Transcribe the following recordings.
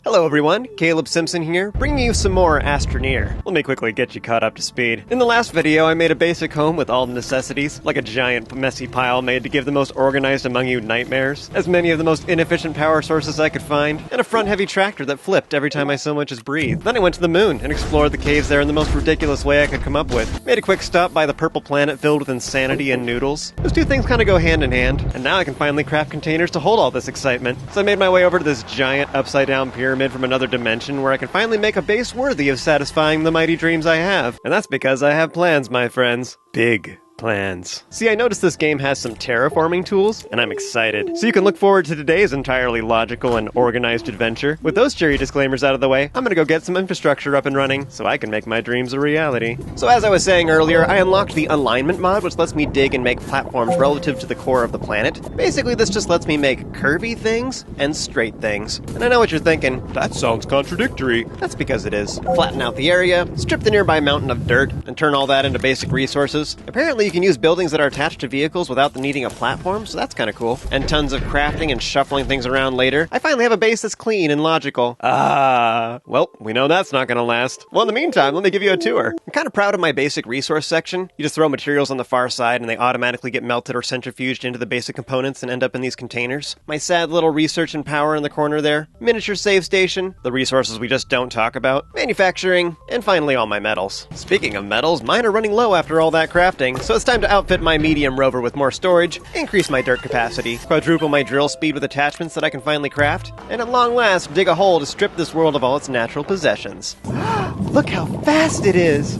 Hello everyone, Caleb Simpson here, bringing you some more Astroneer. Let me quickly get you caught up to speed. In the last video, I made a basic home with all the necessities, like a giant messy pile made to give the most organized among you nightmares, as many of the most inefficient power sources I could find, and a front-heavy tractor that flipped every time I so much as breathed. Then I went to the moon and explored the caves there in the most ridiculous way I could come up with. Made a quick stop by the purple planet filled with insanity and noodles. Those two things kind of go hand in hand, and now I can finally craft containers to hold all this excitement. So I made my way over to this giant upside-down pyramid from another dimension where I can finally make a base worthy of satisfying the mighty dreams I have. And that's because I have plans, my friends. Big plans. See, I noticed this game has some terraforming tools, and I'm excited. So you can look forward to today's entirely logical and organized adventure. With those cheery disclaimers out of the way, I'm gonna go get some infrastructure up and running so I can make my dreams a reality. So as I was saying earlier, I unlocked the alignment mod, which lets me dig and make platforms relative to the core of the planet. Basically, this just lets me make curvy things and straight things. And I know what you're thinking, that sounds contradictory. That's because it is. Flatten out the area, strip the nearby mountain of dirt, and turn all that into basic resources. Apparently, you can use buildings that are attached to vehicles without the needing a platform, so that's kind of cool. And tons of crafting and shuffling things around later. I finally have a base that's clean and logical. Well, we know that's not gonna last. Well, in the meantime, let me give you a tour. I'm kind of proud of my basic resource section. You just throw materials on the far side and they automatically get melted or centrifuged into the basic components and end up in these containers. My sad little research and power in the corner there. Miniature save station. The resources we just don't talk about. Manufacturing. And finally, all my metals. Speaking of metals, mine are running low after all that crafting, so it's time to outfit my medium rover with more storage, increase my dirt capacity, quadruple my drill speed with attachments that I can finally craft, and at long last dig a hole to strip this world of all its natural possessions. Look how fast it is!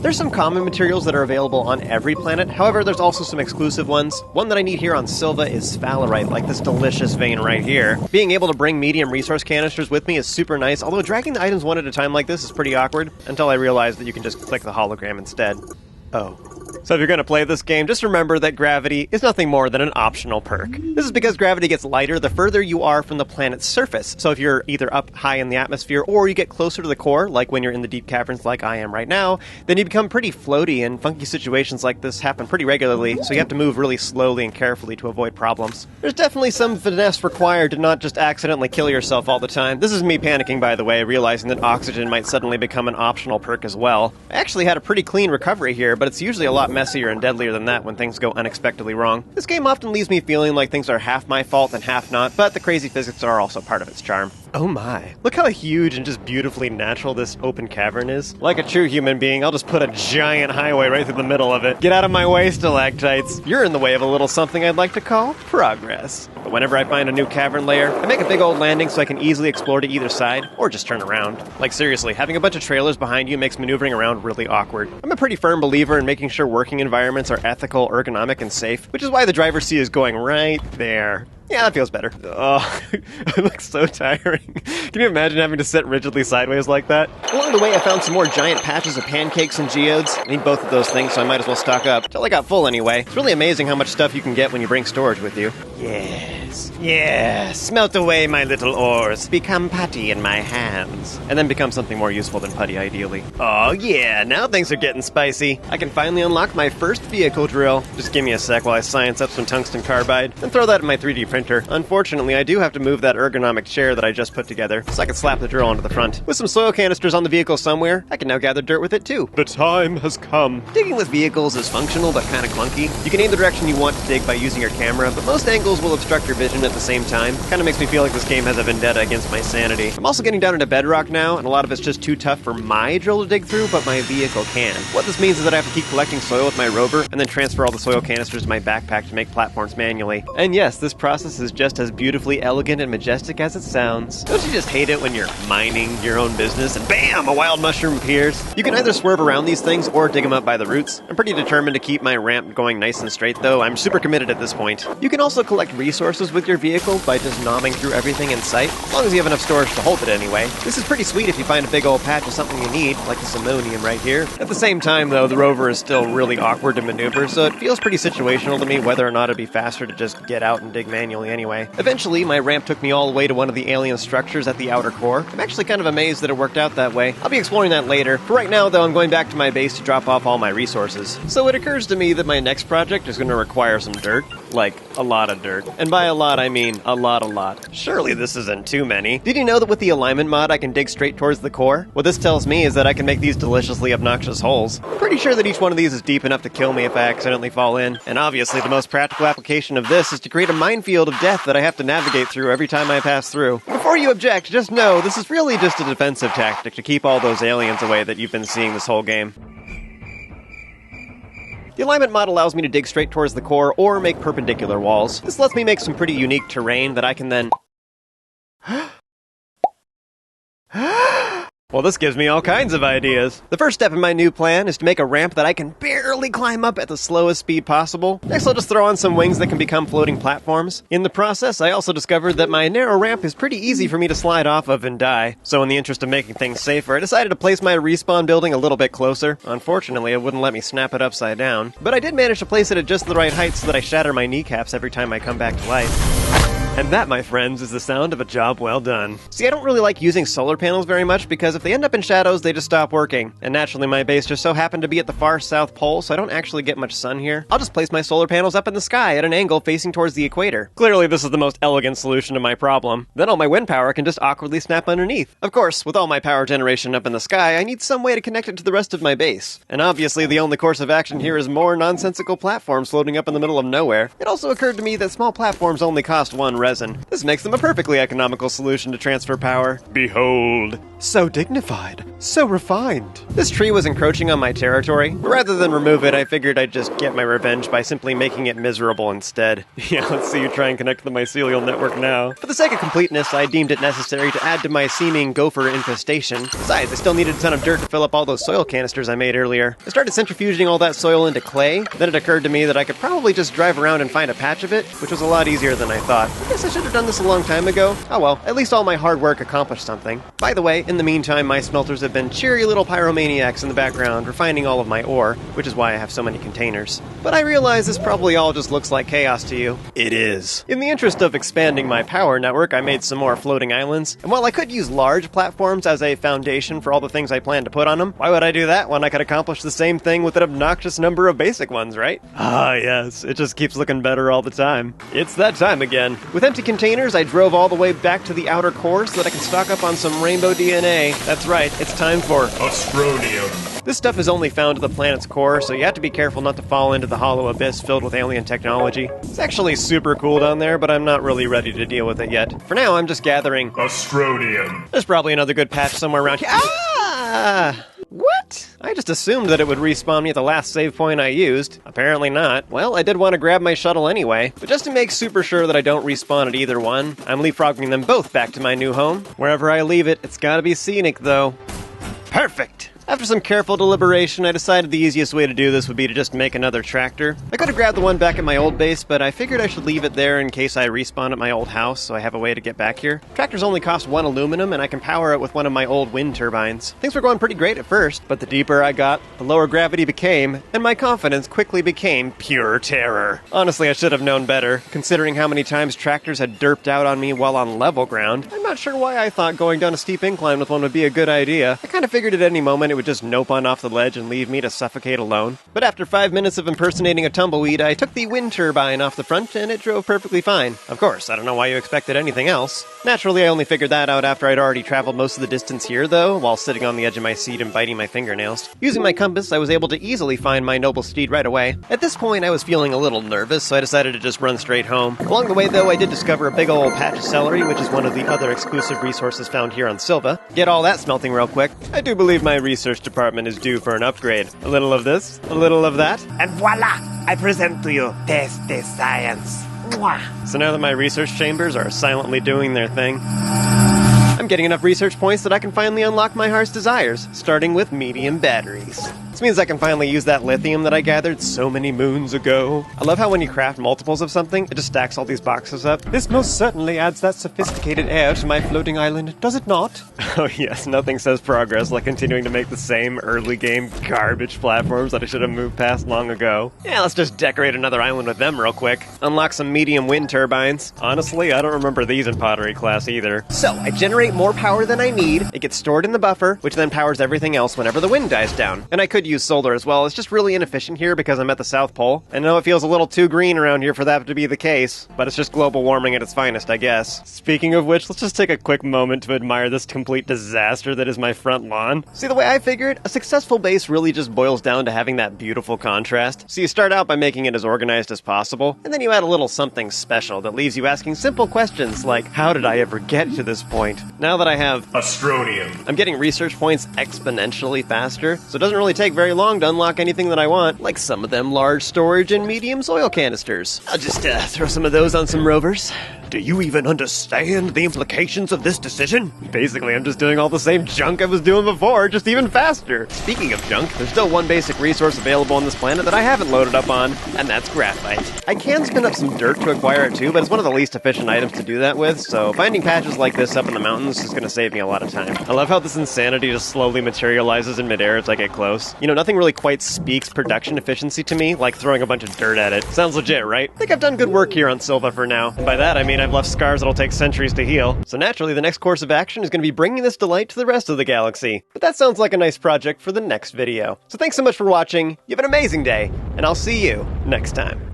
There's some common materials that are available on every planet, however there's also some exclusive ones. One that I need here on Silva is sphalerite, like this delicious vein right here. Being able to bring medium resource canisters with me is super nice, although dragging the items one at a time like this is pretty awkward, until I realized that you can just click the hologram instead. Oh. So if you're going to play this game, just remember that gravity is nothing more than an optional perk. This is because gravity gets lighter the further you are from the planet's surface. So if you're either up high in the atmosphere or you get closer to the core, like when you're in the deep caverns like I am right now, then you become pretty floaty, and funky situations like this happen pretty regularly, so you have to move really slowly and carefully to avoid problems. There's definitely some finesse required to not just accidentally kill yourself all the time. This is me panicking, by the way, realizing that oxygen might suddenly become an optional perk as well. I actually had a pretty clean recovery here, but it's usually a lot messier and deadlier than that when things go unexpectedly wrong. This game often leaves me feeling like things are half my fault and half not, but the crazy physics are also part of its charm. Oh my. Look how huge and just beautifully natural this open cavern is. Like a true human being, I'll just put a giant highway right through the middle of it. Get out of my way, stalactites. You're in the way of a little something I'd like to call progress. But whenever I find a new cavern layer, I make a big old landing so I can easily explore to either side, or just turn around. Like seriously, having a bunch of trailers behind you makes maneuvering around really awkward. I'm a pretty firm believer in making sure working environments are ethical, ergonomic, and safe, which is why the driver's seat is going right there. Yeah, that feels better. Oh, it looks so tiring. Can you imagine having to sit rigidly sideways like that? Along the way, I found some more giant patches of pancakes and geodes. I need both of those things, so I might as well stock up. Till I got full anyway. It's really amazing how much stuff you can get when you bring storage with you. Yes, smelt away my little ores. Become putty in my hands. And then become something more useful than putty, ideally. Oh yeah, now things are getting spicy. I can finally unlock my first vehicle drill. Just give me a sec while I science up some tungsten carbide, and throw that in my 3D printer. Unfortunately, I do have to move that ergonomic chair that I just put together, so I can slap the drill onto the front. With some soil canisters on the vehicle somewhere, I can now gather dirt with it too. The time has come. Digging with vehicles is functional but kind of clunky. You can aim the direction you want to dig by using your camera, but most angles will obstruct your vision at the same time. Kind of makes me feel like this game has a vendetta against my sanity. I'm also getting down into bedrock now, and a lot of it's just too tough for my drill to dig through, but my vehicle can. What this means is that I have to keep collecting soil with my rover, and then transfer all the soil canisters to my backpack to make platforms manually. And yes, this process is just as beautifully elegant and majestic as it sounds. Don't you just hate it when you're minding your own business and bam, a wild mushroom appears? You can either swerve around these things or dig them up by the roots. I'm pretty determined to keep my ramp going nice and straight though. I'm super committed at this point. You can also collect resources with your vehicle by just nomming through everything in sight, as long as you have enough storage to hold it anyway. This is pretty sweet if you find a big old patch of something you need, like this ammonium right here. At the same time though, the rover is still really awkward to maneuver, so it feels pretty situational to me whether or not it'd be faster to just get out and dig manually anyway. Eventually, my ramp took me all the way to one of the alien structures at the outer core. I'm actually kind of amazed that it worked out that way. I'll be exploring that later. For right now, though, I'm going back to my base to drop off all my resources. So it occurs to me that my next project is going to require some dirt. Like, a lot of dirt. And by a lot, I mean a lot. Surely this isn't too many. Did you know that with the alignment mod I can dig straight towards the core? What this tells me is that I can make these deliciously obnoxious holes. I'm pretty sure that each one of these is deep enough to kill me if I accidentally fall in. And obviously the most practical application of this is to create a minefield of death that I have to navigate through every time I pass through. Before you object, just know this is really just a defensive tactic to keep all those aliens away that you've been seeing this whole game. The alignment mod allows me to dig straight towards the core or make perpendicular walls. This lets me make some pretty unique terrain that I can then... Well, this gives me all kinds of ideas. The first step in my new plan is to make a ramp that I can barely climb up at the slowest speed possible. Next, I'll just throw on some wings that can become floating platforms. In the process, I also discovered that my narrow ramp is pretty easy for me to slide off of and die. So in the interest of making things safer, I decided to place my respawn building a little bit closer. Unfortunately, it wouldn't let me snap it upside down. But I did manage to place it at just the right height so that I shatter my kneecaps every time I come back to life. And that, my friends, is the sound of a job well done. See, I don't really like using solar panels very much because if they end up in shadows, they just stop working. And naturally, my base just so happened to be at the far south pole, so I don't actually get much sun here. I'll just place my solar panels up in the sky at an angle facing towards the equator. Clearly, this is the most elegant solution to my problem. Then all my wind power can just awkwardly snap underneath. Of course, with all my power generation up in the sky, I need some way to connect it to the rest of my base. And obviously, the only course of action here is more nonsensical platforms floating up in the middle of nowhere. It also occurred to me that small platforms only cost 1 resin. This makes them a perfectly economical solution to transfer power. Behold. So dignified. So refined. This tree was encroaching on my territory, but rather than remove it, I figured I'd just get my revenge by simply making it miserable instead. Yeah, let's see you try and connect to the mycelial network now. For the sake of completeness, I deemed it necessary to add to my seeming gopher infestation. Besides, I still needed a ton of dirt to fill up all those soil canisters I made earlier. I started centrifuging all that soil into clay, then it occurred to me that I could probably just drive around and find a patch of it, which was a lot easier than I thought. I guess I should have done this a long time ago. Oh well, at least all my hard work accomplished something. By the way, in the meantime, my smelters have been cheery little pyromaniacs in the background, refining all of my ore, which is why I have so many containers. But I realize this probably all just looks like chaos to you. It is. In the interest of expanding my power network, I made some more floating islands, and while I could use large platforms as a foundation for all the things I plan to put on them, why would I do that when I could accomplish the same thing with an obnoxious number of basic ones, right? Ah, yes, it just keeps looking better all the time. It's that time again. With empty containers, I drove all the way back to the outer core so that I can stock up on some rainbow DNA. That's right, it's time for Astronium. This stuff is only found at the planet's core, so you have to be careful not to fall into the hollow abyss filled with alien technology. It's actually super cool down there, but I'm not really ready to deal with it yet. For now, I'm just gathering Astronium. There's probably another good patch somewhere around here. Ah! What? I just assumed that it would respawn me at the last save point I used. Apparently not. Well, I did want to grab my shuttle anyway, but just to make super sure that I don't respawn at either one, I'm leapfrogging them both back to my new home. Wherever I leave it, it's gotta be scenic, though. Perfect! After some careful deliberation, I decided the easiest way to do this would be to just make another tractor. I could have grabbed the one back at my old base, but I figured I should leave it there in case I respawn at my old house, so I have a way to get back here. Tractors only cost 1 aluminum, and I can power it with one of my old wind turbines. Things were going pretty great at first, but the deeper I got, the lower gravity became, and my confidence quickly became pure terror. Honestly, I should have known better. Considering how many times tractors had derped out on me while on level ground, I'm not sure why I thought going down a steep incline with one would be a good idea. I kind of figured at any moment it would just nope on off the ledge and leave me to suffocate alone. But after 5 minutes of impersonating a tumbleweed, I took the wind turbine off the front and it drove perfectly fine. Of course, I don't know why you expected anything else. Naturally, I only figured that out after I'd already traveled most of the distance here, though, while sitting on the edge of my seat and biting my fingernails. Using my compass, I was able to easily find my noble steed right away. At this point, I was feeling a little nervous, so I decided to just run straight home. Along the way, though, I did discover a big old patch of celery, which is one of the other exclusive resources found here on Silva. Get all that smelting real quick. I do believe my research department is due for an upgrade. A little of this, a little of that. And voila! I present to you Test the Science. Mwah. So now that my research chambers are silently doing their thing, I'm getting enough research points that I can finally unlock my heart's desires, starting with medium batteries. This means I can finally use that lithium that I gathered so many moons ago. I love how when you craft multiples of something, it just stacks all these boxes up. This most certainly adds that sophisticated air to my floating island, does it not? Oh yes, nothing says progress like continuing to make the same early game garbage platforms that I should have moved past long ago. Yeah, let's just decorate another island with them real quick. Unlock some medium wind turbines. Honestly, I don't remember these in pottery class either. So, I generate more power than I need, it gets stored in the buffer, which then powers everything else whenever the wind dies down. And I could use solar as well. It's just really inefficient here because I'm at the South Pole. I know it feels a little too green around here for that to be the case, but it's just global warming at its finest, I guess. Speaking of which, let's just take a quick moment to admire this complete disaster that is my front lawn. See, the way I figured, a successful base really just boils down to having that beautiful contrast. So you start out by making it as organized as possible, and then you add a little something special that leaves you asking simple questions like, how did I ever get to this point? Now that I have Astronium, I'm getting research points exponentially faster, so it doesn't really take very long to unlock anything that I want, like some of them large storage and medium soil canisters. I'll just throw some of those on some rovers. Do you even understand the implications of this decision? Basically, I'm just doing all the same junk I was doing before, just even faster. Speaking of junk, there's still one basic resource available on this planet that I haven't loaded up on, and that's graphite. I can spin up some dirt to acquire it too, but it's one of the least efficient items to do that with, so finding patches like this up in the mountains is going to save me a lot of time. I love how this insanity just slowly materializes in midair as I get close. You know, nothing really quite speaks production efficiency to me, like throwing a bunch of dirt at it. Sounds legit, right? I think I've done good work here on Silva for now. And by that, I mean I've left scars that'll take centuries to heal. So naturally, the next course of action is going to be bringing this delight to the rest of the galaxy. But that sounds like a nice project for the next video. So thanks so much for watching, you have an amazing day, and I'll see you next time.